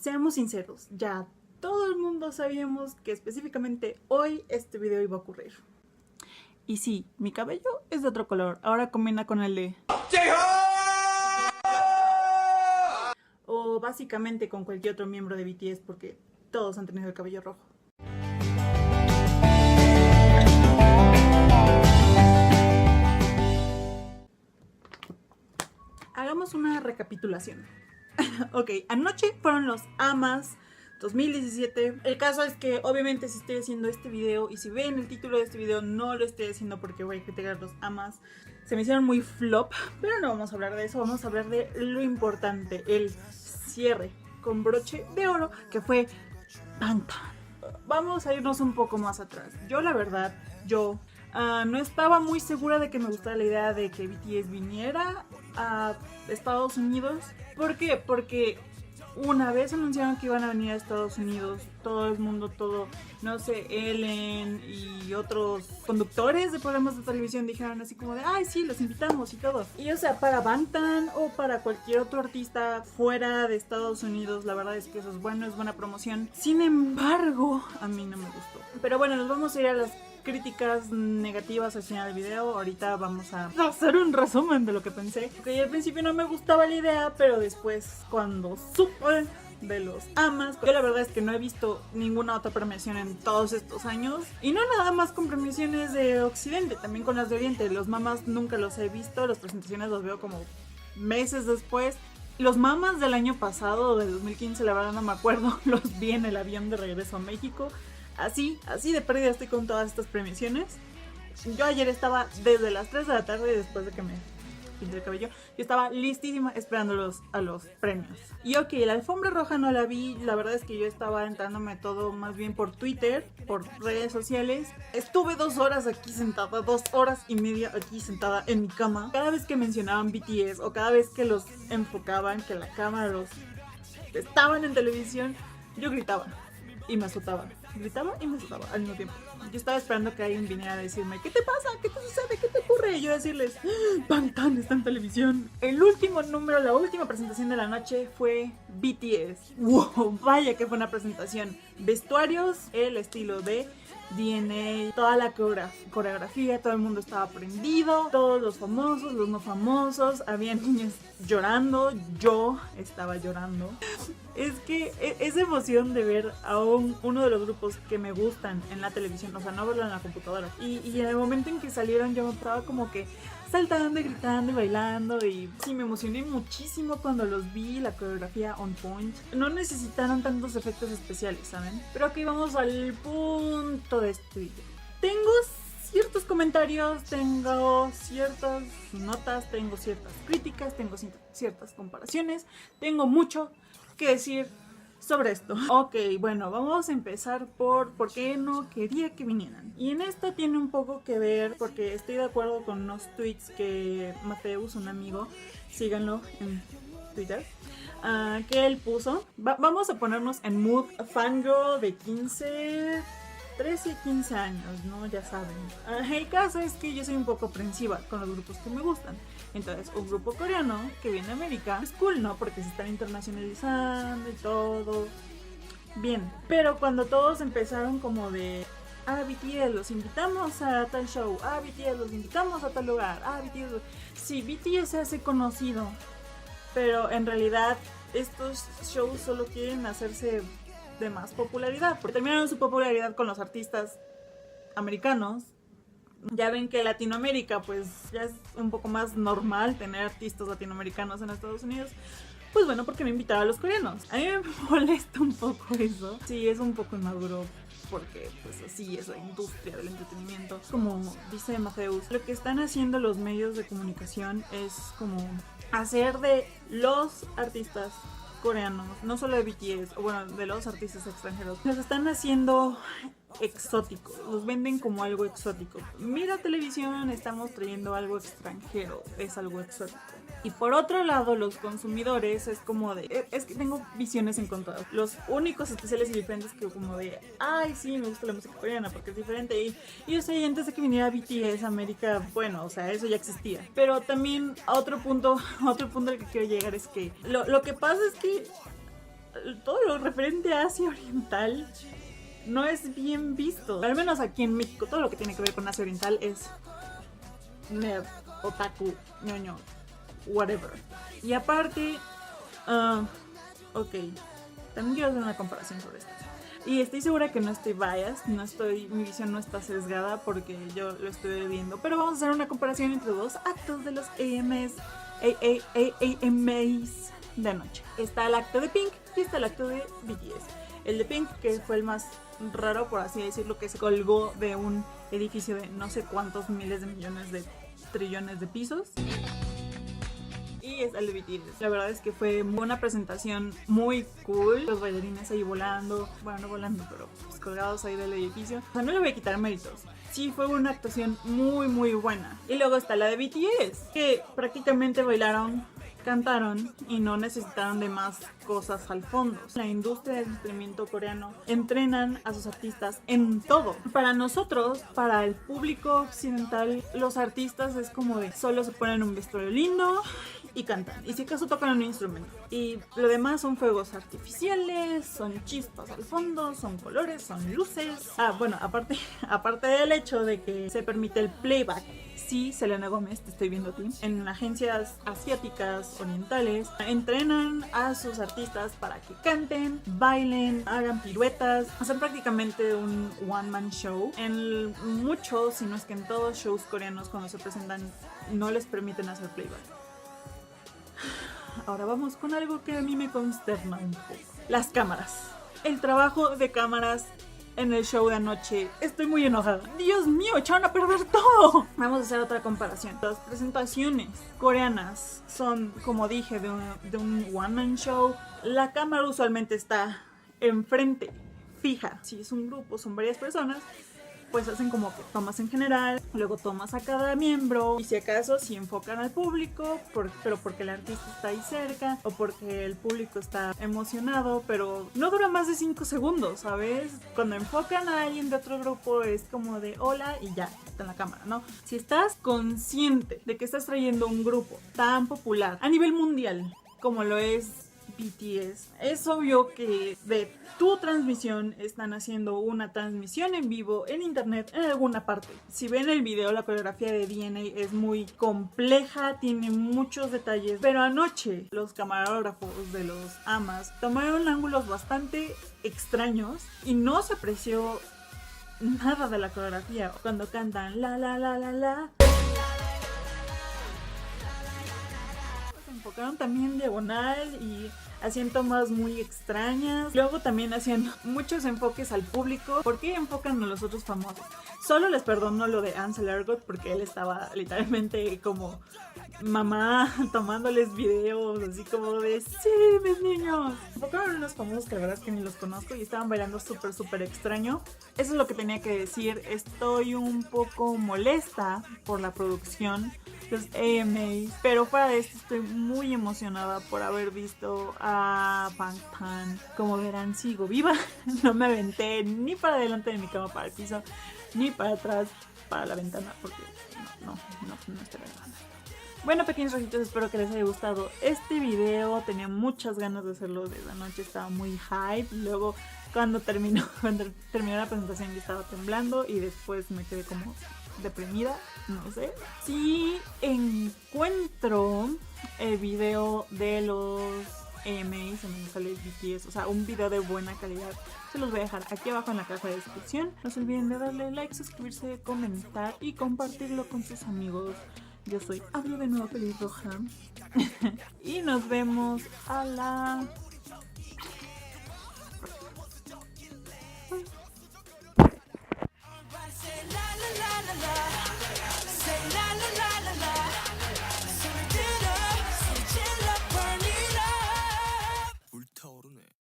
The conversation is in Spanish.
seamos sinceros, ya todo el mundo sabíamos que específicamente hoy este video iba a ocurrir. Y sí, mi cabello es de otro color, ahora combina con el de... o básicamente con cualquier otro miembro de BTS porque todos han tenido el cabello rojo. Hagamos una recapitulación. Ok, anoche fueron los AMAs 2017. El caso es que obviamente si estoy haciendo este video y si ven el título de este video no lo estoy haciendo porque voy a criticar los AMAs. Se me hicieron muy flop, pero no vamos a hablar de eso, vamos a hablar de lo importante, el cierre con broche de oro que fue Bangtan. Vamos a irnos un poco más atrás. Yo la verdad, no estaba muy segura de que me gustara la idea de que BTS viniera a Estados Unidos. ¿Por qué? Porque una vez anunciaron que iban a venir a Estados Unidos, todo el mundo, no sé, Ellen y otros conductores de programas de televisión dijeron así como de, ay sí, los invitamos y todo. Y o sea, para Bangtan o para cualquier otro artista fuera de Estados Unidos, la verdad es que eso es bueno, es buena promoción. Sin embargo, a mí no me gustó. Pero bueno, nos vamos a ir a las críticas negativas al final del video. Ahorita vamos a hacer un resumen de lo que pensé. Porque al principio no me gustaba la idea, pero después cuando supe de los AMAs, yo la verdad es que no he visto ninguna otra premiación en todos estos años. Y no nada más con premiaciones de Occidente, también con las de Oriente. Los MAMAs nunca los he visto, las presentaciones los veo como meses después. Los MAMAs del año pasado, del 2015, la verdad no me acuerdo, los vi en el avión de regreso a México. Así de perdida estoy con todas estas premiaciones. Yo ayer estaba desde las 3 de la tarde, después de que me pinté el cabello, yo estaba listísima esperándolos a los premios. Y ok, la alfombra roja no la vi, la verdad es que yo estaba entrándome todo más bien por Twitter, por redes sociales. Estuve 2 horas aquí sentada, 2 horas y media aquí sentada en mi cama. Cada vez que mencionaban BTS o cada vez que los enfocaban, que la cámara los estaban en televisión, yo gritaba y me azotaba. Gritaba y me azotaba al mismo tiempo. Yo estaba esperando que alguien viniera a decirme, ¿qué te pasa? ¿Qué te sucede? ¿Qué te ocurre? Y yo decirles, Bangtan está en televisión. El último número, la última presentación de la noche fue BTS. ¡Wow! Vaya que fue una presentación. Vestuarios, el estilo de DNA, toda la coreografía, todo el mundo estaba prendido, todos los famosos, los no famosos, había niños llorando, yo estaba llorando. Es que esa emoción de ver a uno de los grupos que me gustan en la televisión, o sea, no verlo en la computadora, y en el momento en que salieron yo estaba como que saltando y gritando y bailando, y sí, me emocioné muchísimo cuando los vi, la coreografía on point. No necesitaron tantos efectos especiales, ¿saben? Pero aquí vamos al punto de este video. Tengo ciertos comentarios, tengo ciertas notas, tengo ciertas críticas, tengo ciertas comparaciones, tengo mucho que decir sobre esto. Ok, bueno, vamos a empezar por qué no quería que vinieran. Y en esto tiene un poco que ver, porque estoy de acuerdo con unos tweets que Mateus, un amigo, síganlo en Twitter, que él puso. Vamos a ponernos en mood fangirl de 13 y 15 años, ¿no? Ya saben. El caso es que yo soy un poco aprensiva con los grupos que me gustan. Entonces, un grupo coreano que viene a América es cool, ¿no? Porque se están internacionalizando y todo. Bien. Pero cuando todos empezaron como de, BTS los invitamos a tal show, BTS los invitamos a tal lugar, BTS... Sí, BTS se hace conocido, pero en realidad estos shows solo quieren hacerse de más popularidad, porque terminaron su popularidad con los artistas americanos. Ya ven que Latinoamérica pues ya es un poco más normal tener artistas latinoamericanos en Estados Unidos. Pues bueno, porque me invitaron a los coreanos. A mí me molesta un poco eso. Sí, es un poco inmaduro porque pues así es la industria del entretenimiento. Como dice Mateus, lo que están haciendo los medios de comunicación es como hacer de los artistas coreanos, no solo de BTS, o bueno, de los artistas extranjeros, los están haciendo exóticos, los venden como algo exótico. Mira televisión, estamos trayendo algo extranjero, es algo exótico. Y por otro lado, los consumidores es como de... Es que tengo visiones encontradas. Los únicos especiales y diferentes que como de... Ay, sí, me gusta la música coreana porque es diferente. Y yo sé, antes de que viniera BTS a América, bueno, o sea, eso ya existía. Pero también otro punto al que quiero llegar es que... Lo que pasa es que todos los referente a Asia Oriental no es bien visto. Al menos aquí en México, todo lo que tiene que ver con Asia Oriental es nerd, otaku, ñoño, whatever. Y aparte, ok, también quiero hacer una comparación sobre esto. Y estoy segura que no estoy biased, mi visión no está sesgada porque yo lo estoy viendo. Pero vamos a hacer una comparación entre dos actos de los AMAs de anoche. Está el acto de Pink y está el acto de BTS. El de Pink, que fue el más raro, por así decirlo, que se colgó de un edificio de no sé cuántos miles de millones de trillones de pisos. Y es el de BTS. La verdad es que fue una presentación muy cool. Los bailarines ahí volando, bueno, no volando, pero pues colgados ahí del edificio. O sea, no le voy a quitar méritos. Sí, fue una actuación muy muy buena. Y luego está la de BTS, que prácticamente bailaron, cantaron y no necesitaron de más cosas al fondo. La industria del entretenimiento coreano entrenan a sus artistas en todo. Para nosotros, para el público occidental, los artistas es como de solo se ponen un vestuario lindo y cantan, y si acaso tocan un instrumento, y lo demás son fuegos artificiales, son chispas al fondo, son colores, son luces. Bueno, aparte del hecho de que se permite el playback. Sí, Selena Gómez, te estoy viendo a ti. En agencias asiáticas, orientales, entrenan a sus artistas para que canten, bailen, hagan piruetas. Hacen prácticamente un one-man show. En muchos, si no es que en todos shows coreanos, cuando se presentan, no les permiten hacer playback. Ahora vamos con algo que a mí me consterna un poco. Las cámaras. El trabajo de cámaras en el show de anoche. Estoy muy enojada. Dios mío, echaron a perder todo. Vamos a hacer otra comparación. Las presentaciones coreanas son, como dije, de un one-man show. La cámara usualmente está enfrente, fija. Si es un grupo, son varias personas, pues hacen como que tomas en general, luego tomas a cada miembro, y si acaso si enfocan al público, pero porque el artista está ahí cerca, o porque el público está emocionado, pero no dura más de 5 segundos, ¿sabes? Cuando enfocan a alguien de otro grupo es como de hola y ya, está en la cámara, ¿no? Si estás consciente de que estás trayendo un grupo tan popular a nivel mundial como lo es BTS, es obvio que de tu transmisión están haciendo una transmisión en vivo en internet en alguna parte. Si ven el video, la coreografía de DNA es muy compleja, tiene muchos detalles, pero anoche los camarógrafos de los AMAs tomaron ángulos bastante extraños y no se apreció nada de la coreografía. Cuando cantan la la la la la, se enfocaron también diagonal y hacían tomas muy extrañas. Luego también hacían muchos enfoques al público. ¿Por qué enfocan a los otros famosos? Solo les perdono lo de Ansel Elgort porque él estaba literalmente como mamá tomándoles videos así como de sí, mis niños. Enfocaron a unos famosos que la verdad es que ni los conozco y estaban bailando súper extraño. Eso es lo que tenía que decir. Estoy un poco molesta por la producción, los AMAs, pero fuera de esto estoy muy emocionada por haber visto a Bangtan. Como verán, sigo viva. No me aventé ni para adelante de mi cama para el piso, ni para atrás para la ventana, porque no estoy grabando. Bueno, pequeños rojitos, espero que les haya gustado este video. Tenía muchas ganas de hacerlo desde anoche, estaba muy hype. Luego cuando terminó la presentación yo estaba temblando y después me quedé como deprimida, no sé. Si encuentro el video de los AMAs en donde sale BTS, o sea, un video de buena calidad, se los voy a dejar aquí abajo en la caja de descripción. No se olviden de darle like, suscribirse, comentar y compartirlo con sus amigos. Yo soy Abby de Nuevo Pelirroja y nos vemos a la